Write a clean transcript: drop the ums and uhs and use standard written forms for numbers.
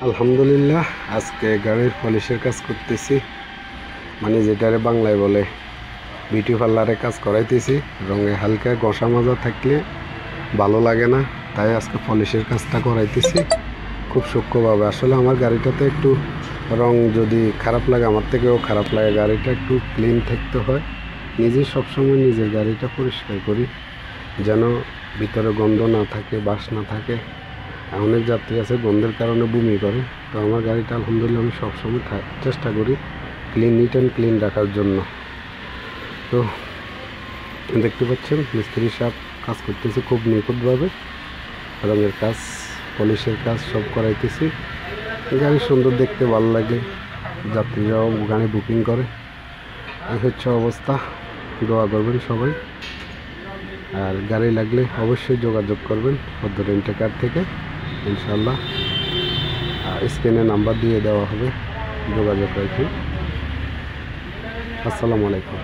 আলহামদুলিল্লাহ, আজকে গাড়ির পলিশের কাজ করতেছি, মানে যেটারে বাংলায় বলে বিউটি পার্লারে কাজ করাইতেছি। রঙে হালকা ঘষা মাজা থাকলে ভালো লাগে না, তাই আজকে পলিশের কাজটা করাইতেছি খুব সূক্ষ্মভাবে। আসলে আমার গাড়িটাতে একটু রং যদি খারাপ লাগে, আমার থেকেও খারাপ লাগে, গাড়িটা একটু ক্লিন থাকতে হয়। নিজে সবসময় নিজের গাড়িটা পরিষ্কার করি, যেন ভিতরে গন্ধ না থাকে, বাস না থাকে। অনেক যাত্রী আছে গন্ধের কারণে বমি করে, তো আমার গাড়িটা আলহামদুলিল্লাহ আমি সবসময় চেষ্টা করি নিট অ্যান্ড ক্লিন রাখার জন্য। তো দেখতে পাচ্ছেন মিস্ত্রি সাহেব কাজ করতেছে খুব নিখুঁতভাবে, রঙের কাজ, পলিশের কাজ সব করাইতেছি। গাড়ি সুন্দর দেখতে ভালো লাগে, যাত্রীরাও গাড়ি বুকিং করে। এই হচ্ছে অবস্থা, দোয়া করবেন সবাই। আর গাড়ি লাগলে অবশ্যই যোগাযোগ করবেন ফর রেন্টে কার থেকে, ইনশাল্লাহ। স্ক্রিনে নাম্বার দিয়ে দেওয়া হবে, যোগাযোগ রাখুন। আসসালামু আলাইকুম।